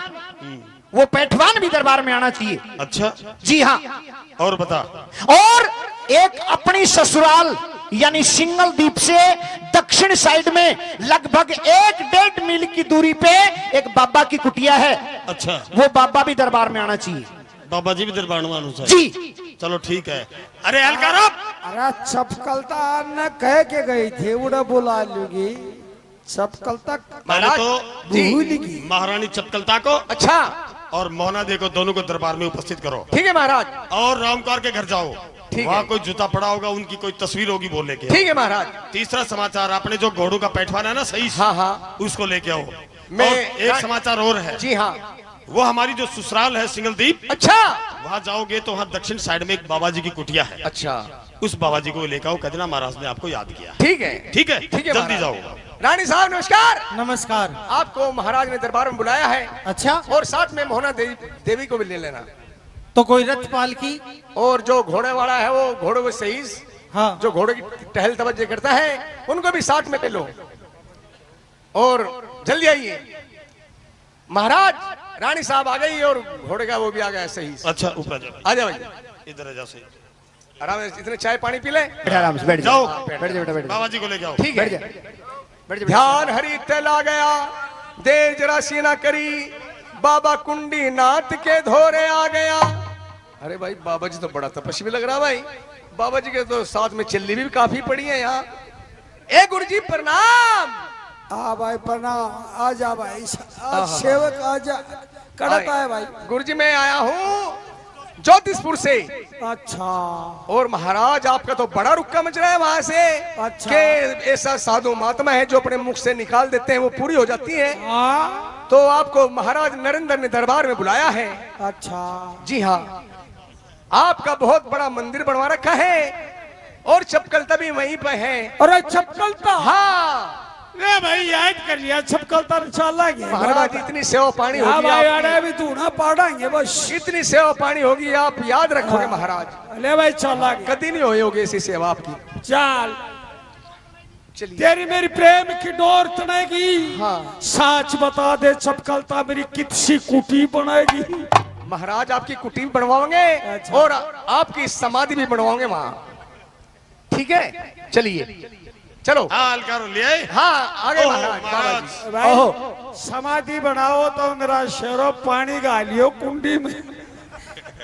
वो पैठवान भी दरबार में आना चाहिए। अच्छा, जी हाँ। और बता। और एक अपनी ससुराल यानी सिंगल द्वीप से दक्षिण साइड में लगभग 1-1.5 मील की दूरी पे एक बाबा की कुटिया है। अच्छा, वो बाबा भी दरबार में आना चाहिए। बाबा जी भी दरबार में आना चाहिए। जी। चलो ठीक है। अरे अलकारब, अरे चपकलता न कह के गई थी, उड़ा बुला लूंगी चपकलता। पहले तो भूल गई महारानी चपकलता को अच्छा, और मोहना दे को दोनों को दरबार में उपस्थित करो। ठीक है महाराज। और रामकुमार के घर जाओ, ठीक वहाँ है। कोई जूता पड़ा होगा, उनकी कोई तस्वीर होगी, बोल लेके आओ। ठीक है महाराज। तीसरा समाचार, अपने जो घोड़ों का पैठवान है ना, सही हाँ हाँ, उसको लेके आओ। मैं- और एक समाचार और है। जी हाँ। वो हमारी जो ससुराल है सिंगलदीप, अच्छा वहाँ जाओगे तो वहाँ दक्षिण साइड में एक बाबा जी की कुटिया है। अच्छा, उस बाबा जी को लेकर आओ, कहना महाराज ने आपको याद किया। ठीक है। ठीक है, ठीक है जल्दी महाराज। जाओ। रानी साहब नमस्कार। नमस्कार। आपको महाराज ने दरबार में बुलाया है। अच्छा, और साथ में मोहना देवी को भी ले लेना। तो कोई रथ पालकी? और जो घोड़े वाला है वो घोड़े को सही, हाँ, जो घोड़े की टहल तवज्जो करता है, उनको भी साथ में ले लो। और जल्दी आइए महाराज। रानी साहब आ गई और घोड़े का वो भी आ गया सही। अच्छा, ऊपर जाओ, आ जाओ भैया, इधर आ जाओ सही। आराम से, इतने चाय पानी पी ले। आराम से बैठ जाओ, बैठ जा बेटा, बैठ जा। बाबा जी को लेके आओ। ठीक है। बैठ जा, बैठ जा। ध्यान हरि तेल आ गया, देर जरा सी ना करी, बाबा कुंडी नाथ के धोरे आ गया। अरे भाई, बाबा जी तो बड़ा तपस्वी लग रहा भाई। बाबा जी के तो साथ में चिल्ली भी काफी पड़ी है यहाँ। ए गुरु जी प्रणाम। आ भाई प्रणाम। आ जा भाई, आज सेवक आ जा, कड़क है भाई। गुरु जी मैं आया हूँ ज्योतिषपुर से। अच्छा और महाराज आपका तो बड़ा रुक्का मच रहा है वहां से। अच्छा। कि ऐसा साधु महात्मा है जो अपने मुख से निकाल देते हैं वो पूरी हो जाती है। हाँ, तो आपको महाराज नरेंद्र ने दरबार में बुलाया है। अच्छा जी हाँ, आपका बहुत बड़ा मंदिर बनवा रखा है और चपकलता भी वहीं पे है। अरे चपकलता। हाँ ले भाई, याद कर लिया चपकलता चला गया महाराज, इतनी सेवा पानी हाँ होगी भाई, आपकी। अरे भी तू ना पढ़ाएंगे बस। इतनी सेवा पानी होगी, आप याद रखोगे महाराज। ले भाई चला गया, कभी नहीं हुई होगी ऐसी सेवा आपकी। चल चलिए। तेरी मेरी प्रेम की डोर तनेगी। हाँ। सच बता दे चपकलता मेरी कितनी कुटी बनाएगी। महाराज आपकी कुटी भी बनवाओगे अच्छा। और आपकी समाधि भी बनवाओगे वहाँ। ठीक है, चलिए चलो। हाँ, अलकारो ले आए। हाँ आगे ओहो, महाराज। बाबा महाराज। जी। भाई समाधि बनाओ तो मेरा शेरो पानी गालियो कुंडी में।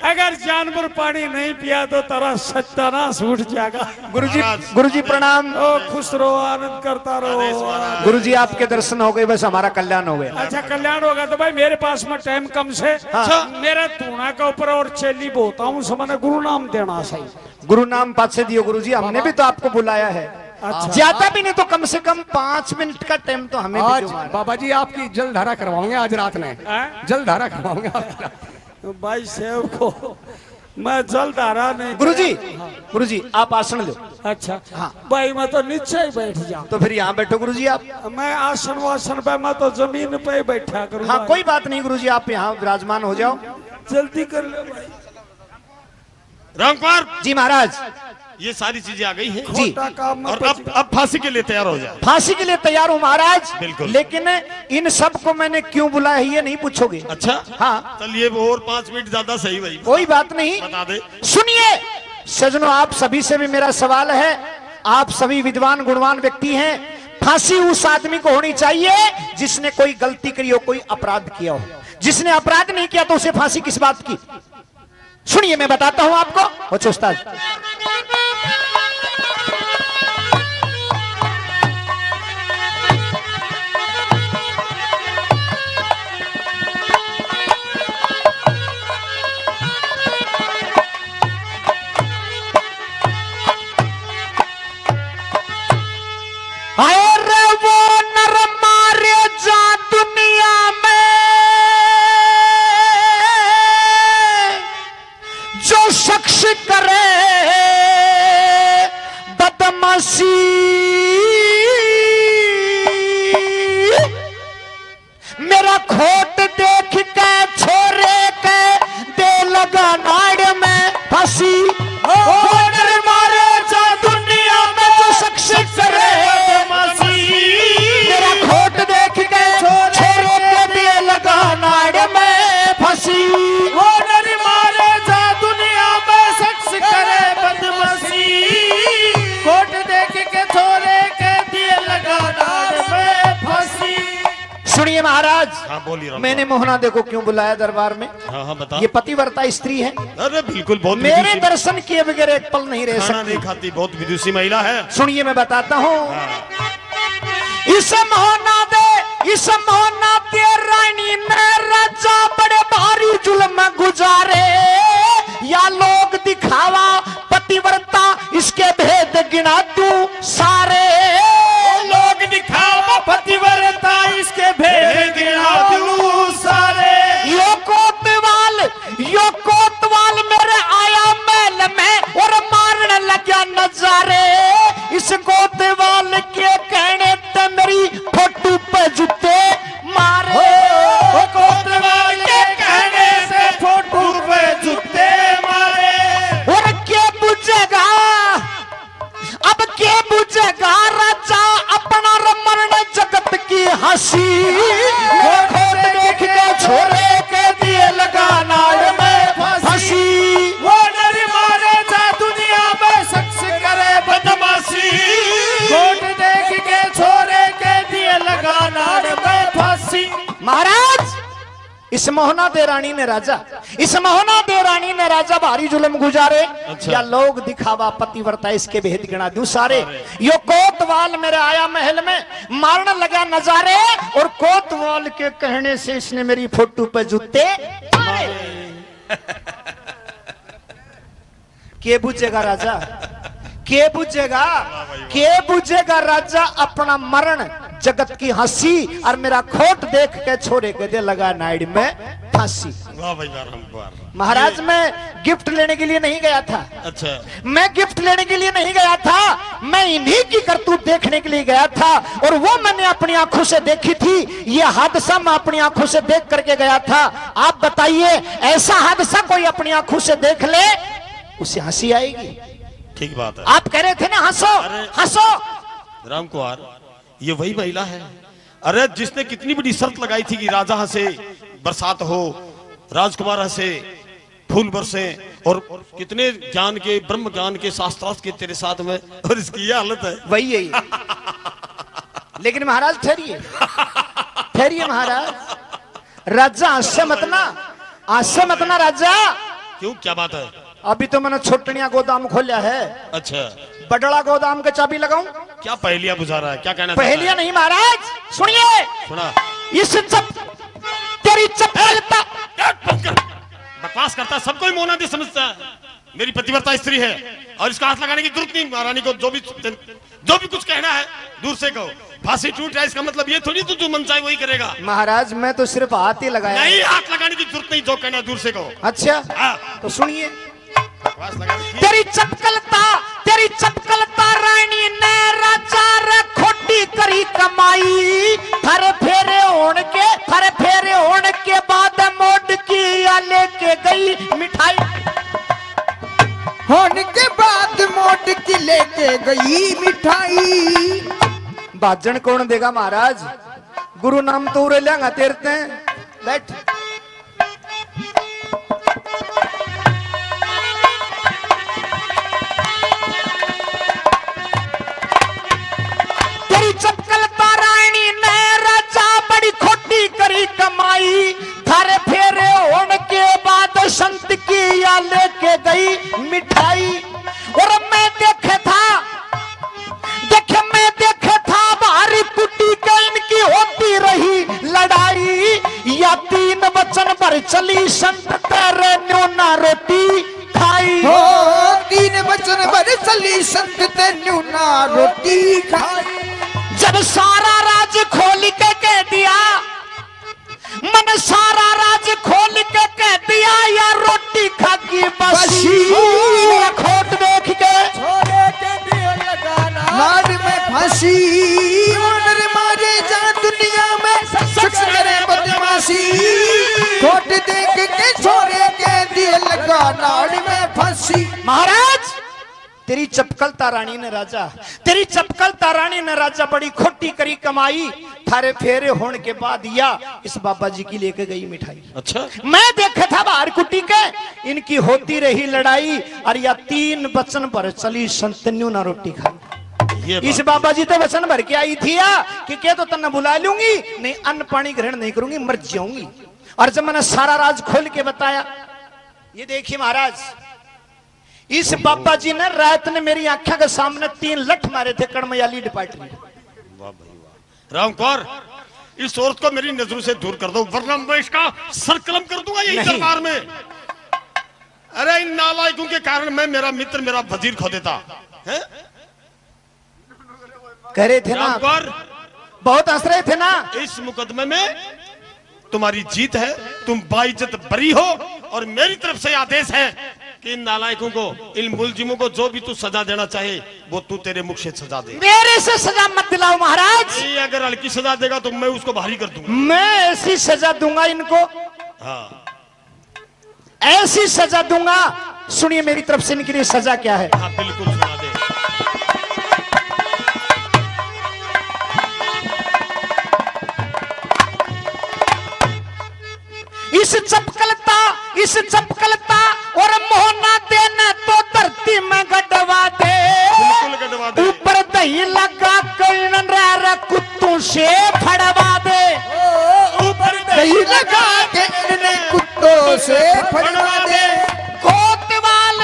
अगर जानवर पानी नहीं पिया तो तेरा सत्यानाश उठ जाएगा। गुरुजी प्रणाम। ओ खुश रहो, आनंद करता रहो। गुरुजी आपके दर्शन हो गए, बस हमारा कल्याण हो गया। अच्छा कल्याण होगा। तो भाई मेरे पास में टाइम कम से। अच्छा मेरा तूना के ऊपर और चेली बोता हूँ, मैंने गुरु नाम देना सही। गुरु नाम पाद से दियो गुरुजी, हमने भी तो आपको बुलाया है। अच्छा। ज्यादा भी नहीं तो कम से कम 5 मिनट का टाइम तो हमें भी आज दो महाराज। बाबा जी आपकी जलधारा करवाओगे आज रात में। हैं? जलधारा करवाओगे आज रात। तो भाई सेव को मैं जलधारा नहीं। गुरुजी आप आसन लो। अच्छा भाई मैं तो नीचे ही बैठ जाऊं। तो फिर यहाँ बैठो गुरुजी आप। मैं आसन वासन पे, मैं तो जमीन पे ही बैठा करूँ। हाँ कोई बात नहीं गुरुजी, आप यहाँ विराजमान हो जाओ। जल्दी कर ले भाई। रामकुमार, जी महाराज। ये सारी चीजें आ गई हैं। जी। खोटा काम मत और अब फांसी के लिए तैयार हो जाए। फांसी के लिए तैयार हूँ महाराज। बिल्कुल। लेकिन इन सब को मैंने क्यों बुलाया है ये नहीं पूछोगे। अच्छा हाँ चलिए, वो और 5 मिनट ज्यादा सही भाई। कोई बात नहीं, बता दे। सुनिए सजनों, आप सभी से भी मेरा सवाल है। आप सभी विद्वान गुणवान व्यक्ति हैं। फांसी उस आदमी को होनी चाहिए जिसने कोई गलती करी हो, कोई अपराध किया हो। जिसने अपराध नहीं किया तो उसे फांसी किस बात की। सुनिए मैं बताता हूं आपको। अच्छा उस्ताद। सुनिए महाराज, हाँ बोलिए राम मैंने मोहना देखो क्यों बुलाया दरबार में। हाँ हाँ बता। ये पतिव्रता स्त्री है, अरे बिल्कुल बहुत मेरे विदुषी- दर्शन किए बगैर एक पल नहीं रह खाना सकती। नहीं खाती, बहुत विदुषी महिला है। सुनिए मैं बताता हूँ। हाँ। इस मोहना दे रानी ने राजा बड़े भारी जुल्म गुजारे, या लोग दिखावा पतिव्रता इसके भेद गिना तू सारे। लोग दिखावा पतिव्रता इसके भेद गिना तू सारे। यो कोतवाल मेरे आया महल में और मारने लगा नजारे। इस कोतवाल के कहने ते मेरी फोटो पे जूते मारे। कोतवाल के कहने से फोटो पे जूते मारे। और के बुझेगा, अब के बुझेगा राजा अपना रमन जगत की हंसी। खोट देख के छोरे के दिए लगा नाड़ में फांसी। वो डर मारे जा दुनिया में शख्स करे बदमाशी। कोट देख के छोरे के दिए लगा नाड़ में फांसी। महाराज इस मोहना दे रानी ने राजा भारी जुल्म गुजारे, अच्छा। या लोग दिखावा पतिव्रता इसके भेद गिना दूं सारे। यो कोतवाल मेरे आया महल में मारने लगा नजारे, और कोतवाल के कहने से इसने मेरी फोटो पे जूते के बुझेगा राजा, के बुझेगा राजा अपना मरण जगत की हंसी। और मेरा खोट देख के छोरे के दे लगा नाइड में फांसी। वाह भाई वाह राम वाह। महाराज मैं गिफ्ट लेने के लिए नहीं गया था, अच्छा मैं गिफ्ट लेने के लिए नहीं गया था, मैं इन्हीं की करतूत देखने के लिए गया था। और वो मैंने अपनी आंखों से देखी थी, ये हादसा मैं अपनी आंखों से देख करके गया था। आप बताइए ऐसा हादसा कोई अपनी आंखों से देख ले, उसे हंसी आएगी? ठीक बात है। आप कह रहे थे ना हंसो हंसो। राम कुमार, ये वही महिला है, अरे जिसने कितनी बड़ी शर्त लगाई थी कि राजा हंसे बरसात हो, राजकुमार हंसे फूल बरसे, और कितने ज्ञान के ब्रह्म ज्ञान के शास्त्रार्थ के तेरे साथ में, और इसकी ये हालत है। वही है ये। लेकिन महाराज ठहरिए महाराज, राजा हंसे मत ना राजा। क्यों, क्या बात है? अभी तो मैंने छोटनिया गोदाम खोला है, अच्छा बडड़ा गोदाम के चाबी लगाऊं? क्या पहेलियां बुझा रहा है, क्या कहना? पहेलियां नहीं महाराज, सुनिए। सुना। इस तेरी चप्पलता बकवास करता, सबको ही मोना दे समझता है। मेरी पतिव्रता स्त्री है और इसका हाथ लगाने की जरूरत नहीं। महारानी को जो भी कुछ कहना है दूर से कहो। फांसी टूट है इसका मतलब ये थोड़ी तू मन चाहे वही करेगा। महाराज मैं तो सिर्फ हाथ ही लगाया। नहीं, हाथ लगाने की जरूरत नहीं, जो कहना दूर से कहो। अच्छा हाँ। तो सुनिए। बकवास लगा रखी है। तेरी चपकलता रानी ने राजा रे खोटी करी कमाई। थारे फेरे होने के बाद मोड़ की या लेके गई मिठाई। होने के बाद मोट की लेके गई मिठाई। बाजन कौन देगा महाराज? गुरु नाम तो उरे लेंगा तेरते हैं। बैठ। तेरी चपकलता रानी ने राजा बड़ी खोटी करी कमाई। थारे फेरे होने के बाद संत की या लेके गई मिठाई। और मैं देखे था भारी कुटी के इनकी होती रही लड़ाई। या 3 वचन पर चली संत तेरे न्यूना रोटी खाई। हो 3 वचन पर चली संत ते न्यूना रोटी खाई। जब सारा राज खोल के कह दिया, मन सारा राज खोल के कह दिया, या रोटी खा की बसी। खोट देख के छोरे के दिए लगाना नाड़ में फांसी। ओनर मारे जा दुनिया में शख्स करे बदमाशी। खोट देख के छोरे के दिए लगा नाड़ में फांसी। महाराज तेरी चपकलता रानी ने राजा बड़ी खोटी करी कमाई। थारे फेरे होने के बाद या इस बाबा जी की लेके गई मिठाई। अच्छा मैं देखा था बाहर कुटी के इनकी होती रही लड़ाई। और या 3 वचन पर चली संतन्यू ना रोटी खाई। ये इस बात बाबा जी तो वचन भर के आई थी कि क्या तो तन्ना बुला लूंगी, नहीं अन्न पानी ग्रहण नहीं करूंगी, मर जाऊंगी। और जब मैंने सारा राज खोल के बताया, ये देखिए महाराज, इस बाबा जी ने रात ने मेरी आंखों के सामने 3 लठ मारे थे कड़मयाली डिपार्टमेंट। वाह भाई वाह। राम कौर, इस औरत को मेरी नजरों से दूर कर दो, वरना मैं इसका सर कलम कर दूंगा यही दरबार में। अरे इन नालायकों के कारण मैं मेरा मित्र, मेरा वजीर खो देता है। कह रहे थे ना, राम कौर, बहुत हंस रहे थे ना। इस मुकदमे में तुम्हारी जीत है, तुम बाइज्जत बरी हो, और मेरी तरफ से आदेश है कि इन नालायकों को, इन मुलजिमों को जो भी तू सजा देना चाहे वो तू तेरे मुख से सजा दे। मेरे से सजा मत दिलाओ महाराज। नहीं, अगर हल्की सजा देगा तो मैं उसको भारी कर दूंगा। मैं ऐसी सजा दूंगा इनको, हाँ ऐसी सजा दूंगा। सुनिए मेरी तरफ से इनके लिए सजा क्या है। हाँ बिल्कुल सुना दे। इस चपकलता और मोहना देना तो धरती में गडवा दे, बिल्कुल गडवा दे। ऊपर दही लगा कर कुत्तों से फड़वा दे, ऊपर दही लगा के कुत्तों से फड़वा दे। कोतवाल,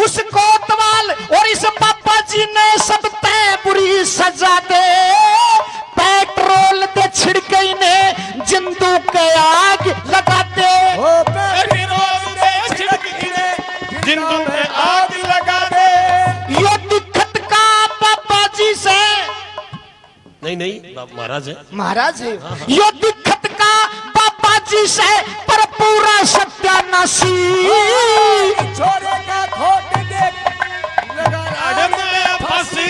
उस कोतवाल और इस पापा जी ने सब तय बुरी सजा दे, पेट्रोल दे छिड़के इन्हें जिंदू के आग लगा दे। जिंदू में आग लगा दे। ये दिक्कत का पापा जी से, नहीं महाराज है, महाराज है। ये दिक्कत का पापा जी से पर पूरा सत्यानाशी, छोरे का खोट देख लगा फांसी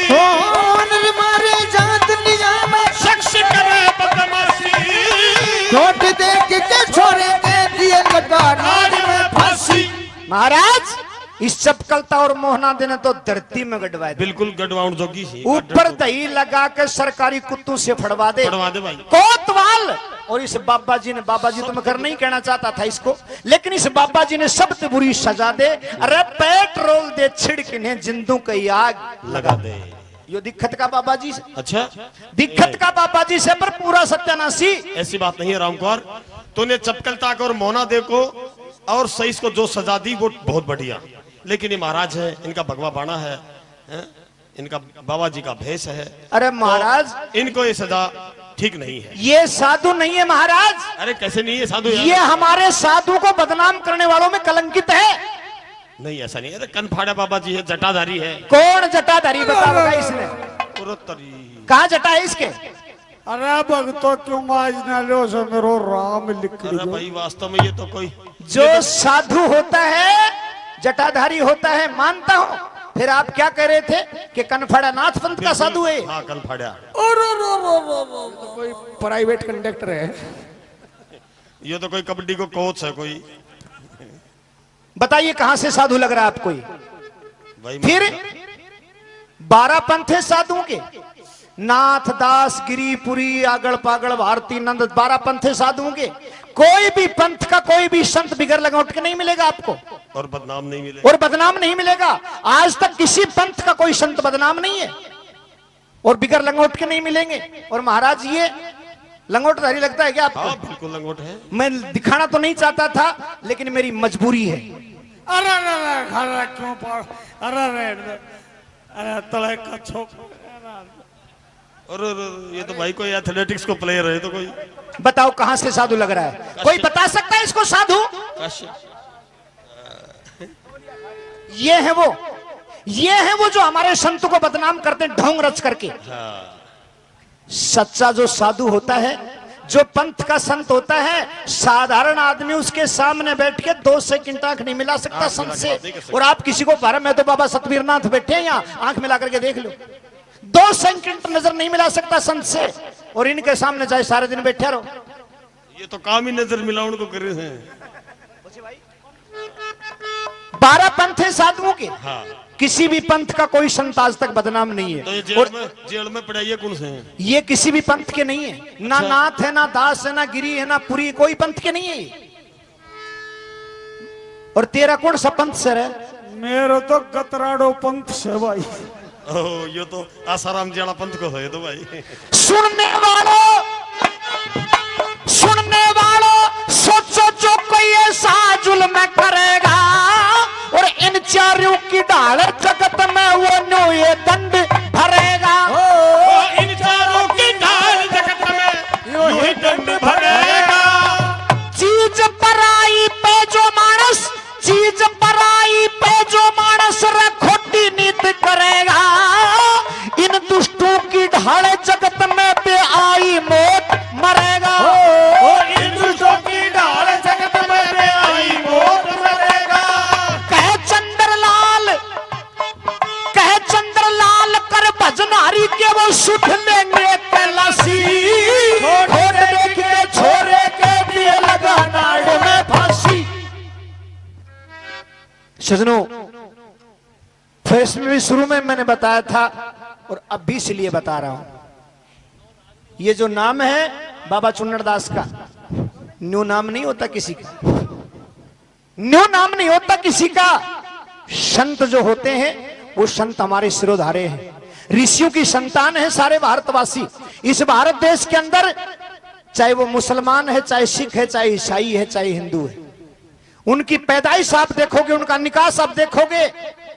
मारे जात निजाम शख्स करे बदमाशी, खोट देख के छोरे के दिए लगा नार में फांसी। महाराज, इस चपकलता और मोहना देने तो धरती में गडवा दे, बिल्कुल गडवाउन जोगी सी। ऊपर दही लगा के सरकारी कुत्तों से फड़वा दे। फड़वा दे भाई। कोतवाल और इस बाबा जी ने, बाबा जी तो मैं कर नहीं कहना चाहता था इसको, लेकिन इस बाबा जी ने सबसे बुरी सजा दे। अरे पेट्रोल दे छिड़क इन्हें जिंदू की आग लगा दे। यो दिक्कत का बाबा जी से, अच्छा, दिक्कत का बाबा जी से पर पूरा सत्यानाशी। ऐसी बात नहीं है रामकुमार, तूने चपकलता को और मोहना दे को और सईस को जो सजा दी वो बहुत बढ़िया, लेकिन ये महाराज है, इनका भगवा बाणा है, इनका बाबा जी का भेष है। अरे महाराज, तो इनको ये सजा ठीक नहीं है। ये साधु नहीं है महाराज। अरे कैसे नहीं है साधु? ये हमारे साधु को बदनाम करने वालों में कलंकित है। नहीं ऐसा नहीं है। अरे कनफाड़ा बाबा जी है, जटाधारी है। कौन जटाधारी बता इसने? कहाँ जटा है इसके? अरे भक्तों क्यों आज ना लो सो मेरो राम लिख अरे भाई वास्तव में ये तो कोई जो साधु होता है, जटाधारी होता है, मानता हूँ। फिर आप क्या कह रहे थे कि कनफाड़ा नाथ पंथ का साधु है? हाँ कनफाड़ा। कोई प्राइवेट कंडक्टर है। ये तो कोई कबड्डी को कोच है कोई। बताइए कहां से साधु लग रहा है आपको? भाई फिर 12 पंथ है साधुओं के, नाथ, दास, गिरिपुरी, आगड़ पागड़, भारती, नंद, 12 पंथ है साधुओं के। कोई भी पंथ का कोई भी संत बिगर लंगोट के नहीं मिलेगा आपको, और बदनाम नहीं मिलेगा। और बदनाम नहीं मिलेगा। आज तक किसी पंथ का कोई संत बदनाम नहीं है, और बिगर लंगोट के नहीं मिलेंगे। और महाराज ये लंगोटधारी लगता है क्या आपको? हाँ बिल्कुल लंगोट है। मैं दिखाना तो नहीं चाहता था, लेकिन मेरी मजबूरी है। अरे खाना क्यों पड़, अरे तले का छोप। और ये तो भाई कोई एथलेटिक्स को प्लेयर है तो कोई। बताओ कहां से साधु लग रहा है? कोई बता सकता है इसको साधु? ये है वो जो हमारे संतों को बदनाम करते हैं ढोंग रच करके। सच्चा जो साधु होता है, जो पंथ का संत होता है, साधारण आदमी उसके सामने बैठ के 2 सेकंड आंख नहीं मिला सकता संत से। और आप किसी को बारे में तो बाबा सतवीरनाथ बैठे हैं यहाँ, आंख मिला करके देख लो, 2 सेकंड नजर नहीं मिला सकता संत से। और इनके सामने चाहे सारे दिन बैठे रहो। ये तो काम ही नजर मिलाने को कर रहे हैं। 12 पंथ है साधुओं के। हाँ। किसी भी पंथ का कोई संत आज तक बदनाम नहीं है। तो ये और जेल में पढ़ाइए कौन से हैं? ये किसी भी पंथ के नहीं है, ना नाथ है, ना दास है, ना गिरी है, ना पुरी, कोई पंथ के नहीं है। और तेरा कौन सा पंथ सर है? मेरो तो गतराड़ो पंथ से भाई। ओ ये तो आसाराम जी वाला पंथ को है तो भाई। सुनने वालों सोचो जो कोई ऐसा जुल्म करेगा और इन चारों की ढाल जगत में वो न्यू ये दंड भरेगा। इन चारों की ढाल जगत में यूं ही दंड भरेगा। चीज पराई पे जो मानस, चीज पराई पे जो मानस रे खोटी नीति करेगा, इन दुष्टों की ढाल जगत में पे आई मौत मरेगा। इन दुष्टों की ढाल जगत में पे आई मौत मरेगा। कहे चंद्रलाल कर भजनारी के वो सुध लेंगे कैलाशी, खोट देख के छोरे के दिए लगा नाड़ में फांसी। सजनों, फेस में भी शुरू में मैंने बताया था और अब भी इसलिए बता रहा हूं, ये जो नाम है बाबा चुन्नरदास का, न्यू नाम नहीं होता किसी का, न्यू नाम नहीं होता किसी का। संत जो होते हैं वो संत हमारे सिरोधारे हैं, ऋषियों की संतान है सारे भारतवासी। इस भारत देश के अंदर चाहे वो मुसलमान है, चाहे सिख है, चाहे ईसाई है, चाहे हिंदू है, उनकी पैदाइश आप देखोगे, उनका निकास आप देखोगे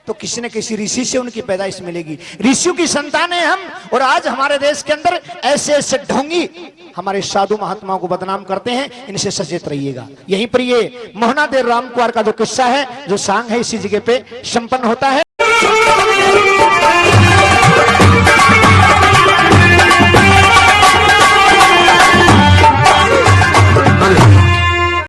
तो किसी न किसी ऋषि से उनकी पैदाइश मिलेगी। ऋषियों की संतान है हम, और आज हमारे देश के अंदर ऐसे ऐसे ढोंगी हमारे साधु महात्माओं को बदनाम करते हैं, इनसे सचेत रहिएगा। यहीं पर ये मोहना देव राम कुमार का जो किस्सा है, जो सांग है, इसी जगह पे संपन्न होता है।